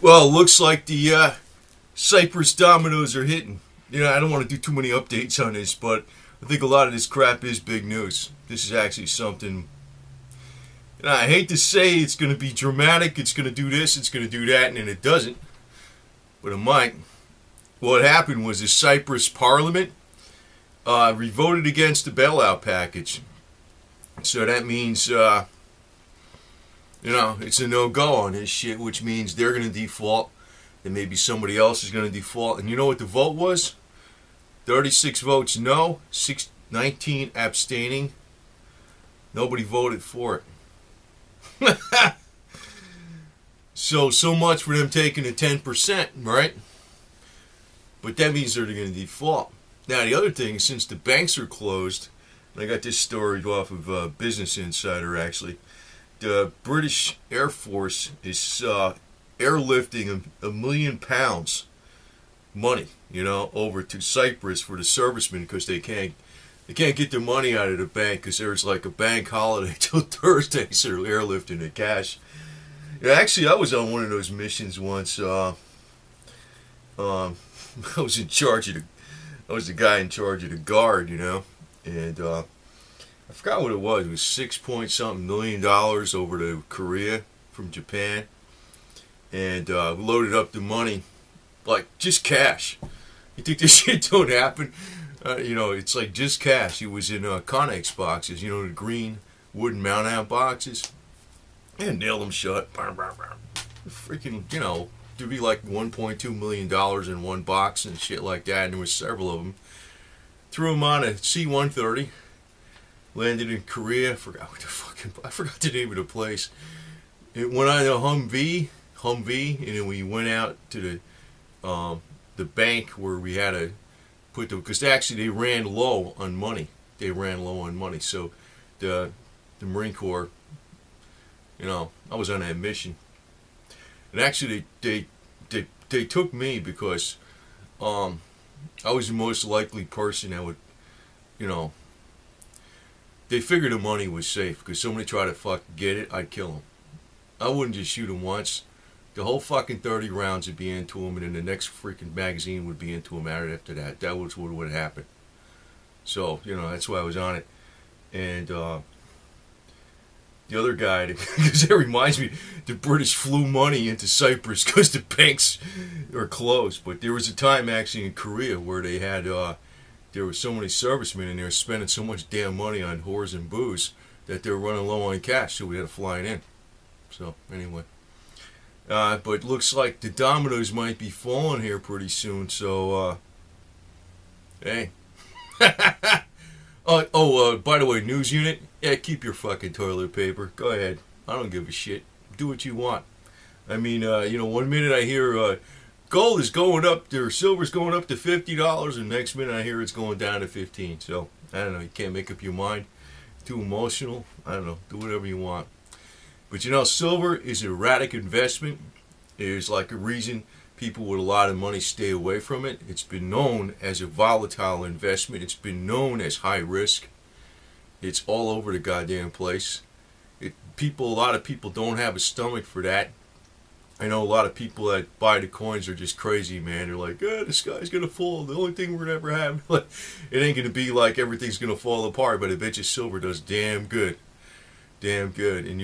Well, it looks like the Cypress dominoes are hitting. I don't want to do too many updates on this, but I think a lot of this crap is big news. This is actually something. I hate to say it's going to be dramatic, it's going to do this, it's going to do that, and then it doesn't. But it might. What happened was the Cyprus parliament revoted against the bailout package. So that means, it's a no-go on this shit, which means they're going to default, and maybe somebody else is going to default. And you know what the vote was? 36 votes no, 19 abstaining. Nobody voted for it. So much for them taking the 10%, right? But that means they're going to default. Now, the other thing, since the banks are closed, and I got this story off of Business Insider, actually, the British Air Force is airlifting a million pounds money, over to Cyprus for the servicemen because they can't get their money out of the bank because there's like a bank holiday till Thursday, so they're airlifting the cash. Actually, I was on one of those missions once. I was the guy in charge of the guard, and I forgot what it was. It was 6 point something million over to Korea from Japan, and we loaded up the money, like just cash. You think this shit don't happen? It's like just cash. It was in Connex boxes, the green wooden mount-out boxes, and nailed them shut. Freaking, there'd be like $1.2 million in one box and shit like that, and there was several of them. Threw them on a C-130, landed in Korea. I forgot the name of the place. It went on a Humvee, and then we went out to the bank where we had to put them, because actually they ran low on money. So the Marine Corps, I was on that mission. And actually, they took me because I was the most likely person that would, they figured the money was safe because somebody tried to fucking get it, I'd kill them. I wouldn't just shoot them once. The whole fucking 30 rounds would be into them, and then the next freaking magazine would be into them after that. That was what would happen. So, that's why I was on it. And the other guy, because that reminds me, the British flew money into Cyprus because the banks are closed. But there was a time actually in Korea where they had, there were so many servicemen in there spending so much damn money on whores and booze that they were running low on cash, so we had to fly it in. So, anyway. But looks like the dominoes might be falling here pretty soon, so, hey. By the way, news unit, keep your fucking toilet paper. Go ahead. I don't give a shit. Do what you want. I mean, 1 minute I hear gold is going up, or silver's going up to $50, and next minute I hear it's going down to 15. So, I don't know. You can't make up your mind. Too emotional. I don't know. Do whatever you want. But silver is an erratic investment. There's like a reason people with a lot of money stay away from it. It's been known as a volatile investment. It's been known as high risk. It's all over the goddamn place. A lot of people don't have a stomach for that. I know a lot of people that buy the coins are just crazy, man. They're like, the sky's going to fall. The only thing we're going to ever have. It ain't going to be like everything's going to fall apart, but I bet you silver does damn good. Damn good. And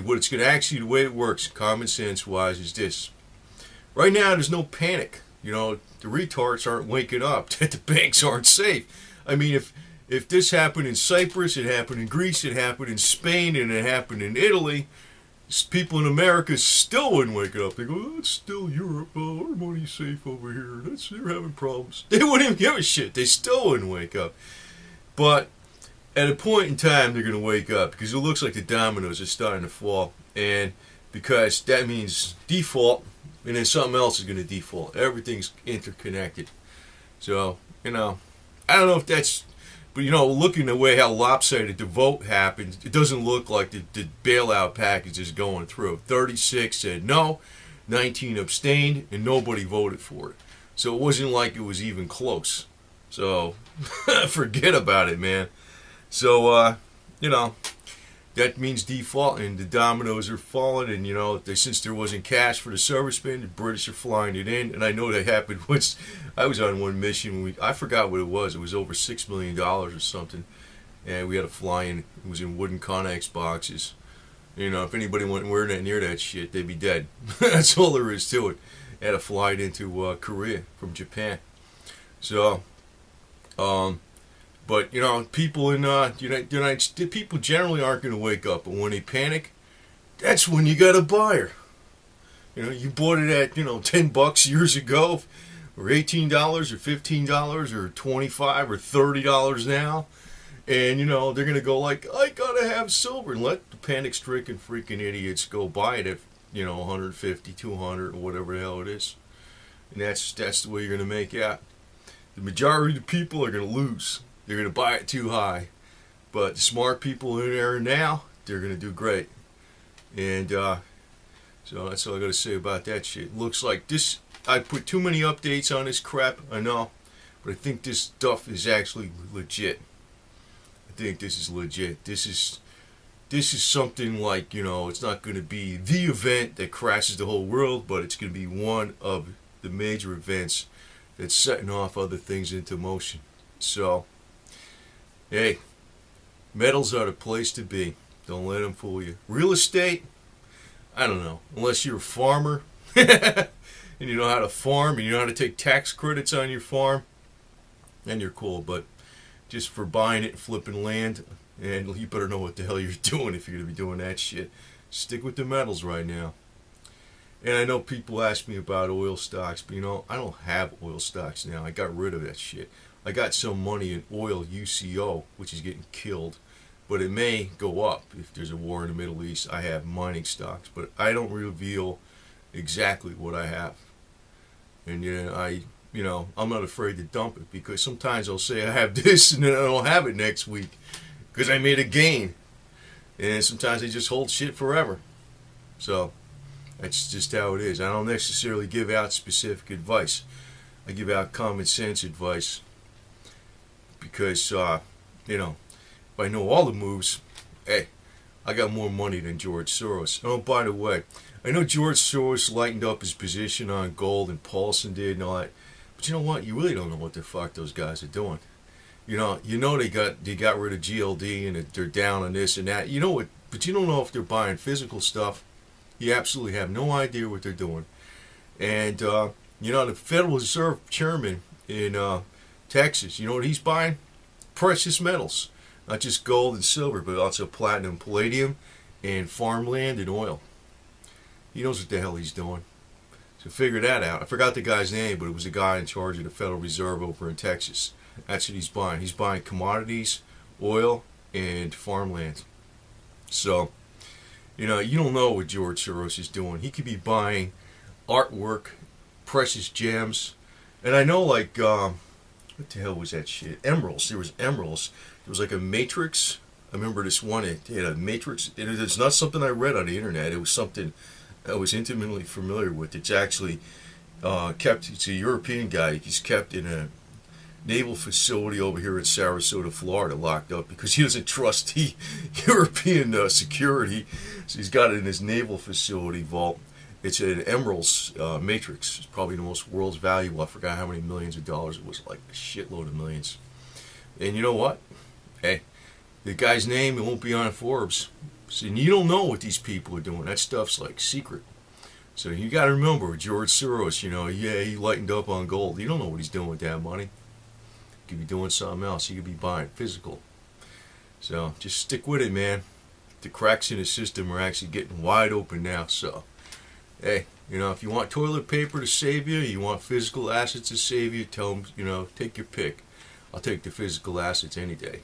what it's going to actually, the way it works, common sense wise, is this. Right now, there's no panic. The retards aren't waking up that the banks aren't safe. I mean, if this happened in Cyprus, it happened in Greece, it happened in Spain, and it happened in Italy, people in America still wouldn't wake up. They go, it's still Europe. Our money's safe over here. They're having problems. They wouldn't even give a shit. They still wouldn't wake up. But at a point in time, they're going to wake up because it looks like the dominoes are starting to fall. And because that means default, and then something else is going to default. Everything's interconnected. So, I don't know if that's, but looking the way how lopsided the vote happened, it doesn't look like the bailout package is going through. 36 said no, 19 abstained, and nobody voted for it. So it wasn't like it was even close. So, forget about it, man. So, that means default, and the dominoes are falling. And since there wasn't cash for the servicemen, the British are flying it in. And I know that happened once. I was on one mission. I forgot what it was. It was over $6 million or something, and we had to fly in. It was in wooden Connex boxes. If anybody went near that shit, they'd be dead. That's all there is to it. I had to fly it into Korea from Japan. So, but people in United States, people generally aren't going to wake up, but when they panic, that's when you got a buyer. You bought it at $10 years ago, or $18, or $15, or $25, or $30 now, and they're going to go like, I gotta have silver, and let the panic-stricken freaking idiots go buy it at 150, 200, or whatever the hell it is, and that's the way you're going to make out. The majority of the people are going to lose. They're going to buy it too high. But the smart people in there now, they're going to do great. And so that's all I got to say about that shit. Looks like this, I put too many updates on this crap, I know. But I think this stuff is actually legit. I think this is legit. This is something like, it's not going to be the event that crashes the whole world, but it's going to be one of the major events that's setting off other things into motion. So, hey, metals are the place to be. Don't let them fool you. Real estate, I don't know. Unless you're a farmer and you know how to farm and you know how to take tax credits on your farm, then you're cool. But just for buying it and flipping land, and you better know what the hell you're doing if you're going to be doing that shit. Stick with the metals right now. And I know people ask me about oil stocks, but I don't have oil stocks now. I got rid of that shit. I got some money in oil UCO, which is getting killed, but it may go up if there's a war in the Middle East. I have mining stocks, but I don't reveal exactly what I have. And I'm not afraid to dump it, because sometimes I'll say I have this and then I don't have it next week because I made a gain. And sometimes they just hold shit forever. So that's just how it is. I don't necessarily give out specific advice. I give out common sense advice because, if I know all the moves, hey, I got more money than George Soros. Oh, by the way, I know George Soros lightened up his position on gold, and Paulson did and all that. But you know what? You really don't know what the fuck those guys are doing. They got rid of GLD and they're down on this and that. You know what? But you don't know if they're buying physical stuff. You absolutely have no idea what they're doing. And, the Federal Reserve Chairman in Texas, you know what he's buying? Precious metals. Not just gold and silver, but also platinum, palladium, and farmland and oil. He knows what the hell he's doing. So figure that out. I forgot the guy's name, but it was a guy in charge of the Federal Reserve over in Texas. That's what he's buying. He's buying commodities, oil, and farmland. So, you don't know what George Soros is doing. He could be buying artwork, precious gems, and I know, like, what the hell was that shit? Emeralds. There was emeralds. There was like a matrix. I remember this one. It had a matrix. It's not something I read on the internet. It was something I was intimately familiar with. It's actually kept. It's a European guy. He's kept in a naval facility over here in Sarasota, Florida, locked up because he doesn't trust the European security. So he's got it in his naval facility vault. It's an emeralds matrix. It's probably the most world's valuable. I forgot how many millions of dollars it was, like a shitload of millions. And you know what? Hey, the guy's name, it won't be on Forbes. So, and you don't know what these people are doing. That stuff's like secret. So you got to remember, George Soros, he lightened up on gold. You don't know what he's doing with that money. He could be doing something else. He could be buying physical. So just stick with it, man. The cracks in the system are actually getting wide open now. So, hey, if you want toilet paper to save you, you want physical assets to save you, tell them, take your pick. I'll take the physical assets any day.